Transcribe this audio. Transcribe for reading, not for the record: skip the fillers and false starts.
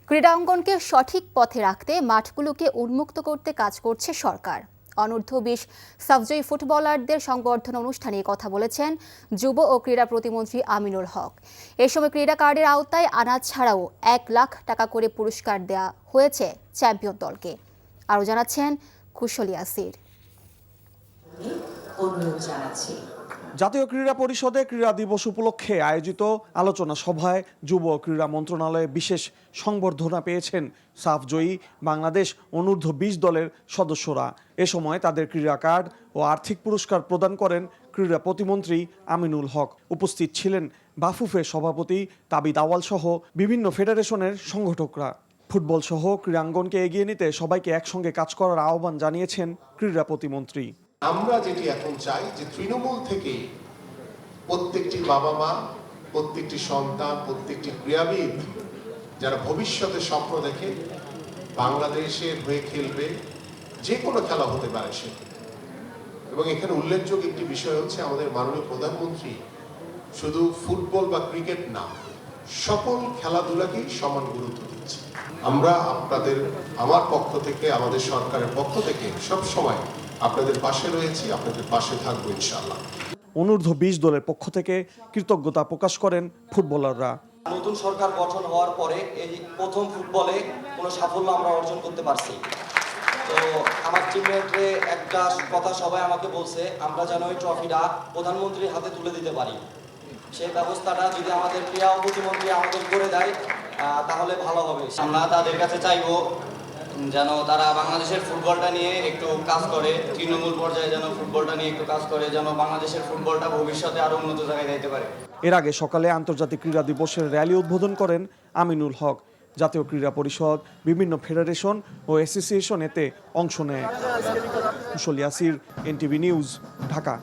ক্রীড়াঙ্গনকে সঠিক পথে রাখতে মাঠগুলোকে উন্মুক্ত করতে কাজ করছে সরকার। অনূর্ধ্ব-20 সাফজয়ী ফুটবলারদের সংবর্ধনা অনুষ্ঠানে কথা বলেছেন যুব ও ক্রীড়া প্রতিমন্ত্রী আমিনুল হক। এ সময় ক্রীড়া কার্ডের আওতায় আনা ছাড়াও 1 লাখ টাকা করে পুরস্কার দেওয়া হয়েছে চ্যাম্পিয়ন দলকে। আরও জানাচ্ছেন কুশলী আসির। জাতীয় ক্রীড়া পরিষদে ক্রীড়া দিবস উপলক্ষে আয়োজিত আলোচনা সভায় যুব ও ক্রীড়া মন্ত্রণালয়ে বিশেষ সংবর্ধনা পেয়েছেন সাফজয়ী বাংলাদেশ অনূর্ধ্ব-20 দলের সদস্যরা। এ সময় তাদের ক্রীড়া কার্ড ও আর্থিক পুরস্কার প্রদান করেন ক্রীড়া প্রতিমন্ত্রী আমিনুল হক। উপস্থিত ছিলেন বাফুফের সভাপতি তাবিদ আওয়াল সহ বিভিন্ন ফেডারেশনের সংগঠকরা। ফুটবল সহ ক্রীড়াঙ্গনকে এগিয়ে নিতে সবাইকে একসঙ্গে কাজ করার আহ্বান জানিয়েছেন ক্রীড়া প্রতিমন্ত্রী। আমরা যেটি এখন চাই যে তৃণমূল থেকে প্রত্যেকটি বাবা মা, প্রত্যেকটি সন্তান, প্রত্যেকটি ক্রীড়াবিদ যারা ভবিষ্যতে স্বপ্ন দেখে বাংলাদেশের হয়ে খেলবে, যে কোনো খেলা হতে পারে সে। এবং এখানে উল্লেখযোগ্য একটি বিষয় হচ্ছে আমাদের মাননীয় প্রধানমন্ত্রী শুধু ফুটবল বা ক্রিকেট না, সকল খেলাধুলাকেই সমান গুরুত্ব দিচ্ছে। আমরা আমার পক্ষ থেকে, আমাদের সরকারের পক্ষ থেকে সব সময় আপনাদের পাশে রয়েছি, আপনাদের পাশে থাকবো ইনশাআল্লাহ। অনূর্ধ্ব-20 দলের পক্ষ থেকে কৃতজ্ঞতা প্রকাশ করেন ফুটবলাররা। নতুন সরকার গঠন হওয়ার পরে এই প্রথম ফুটবলে কোনো সাফল্য আমরা অর্জন করতে পারছি। তো আমার টিমমেটরে একটা কথা সবাই আমাকে বলছে, আমরা যেন ওই ট্রফিটা প্রধানমন্ত্রীর হাতে তুলে দিতে পারি। সেই ব্যবস্থাটা যদি আমাদের ক্রীড়া প্রতিমন্ত্রী আমাদের করে দেয় তাহলে ভালো হবে। আমরা তাদের কাছে চাইবো যেন তারা বাংলাদেশের ফুটবলটা নিয়ে একটু কাজ করে, তৃণমূল পর্যায়ে যেন ফুটবলটা নিয়ে একটু কাজ করে, যেন বাংলাদেশের ফুটবলটা ভবিষ্যতে আরো উন্নত জায়গায় যাইতে পারে। এর আগে সকালে আন্তর্জাতিক ক্রীড়া দিবসের র্যালি উদ্বোধন করেন আমিনুল হক। জাতীয় ক্রীড়া পরিষদ, বিভিন্ন ফেডারেশন ও অ্যাসোসিয়েশন এতে অংশ নেয়। কুশলী আসির, এনটিভি নিউজ, ঢাকা।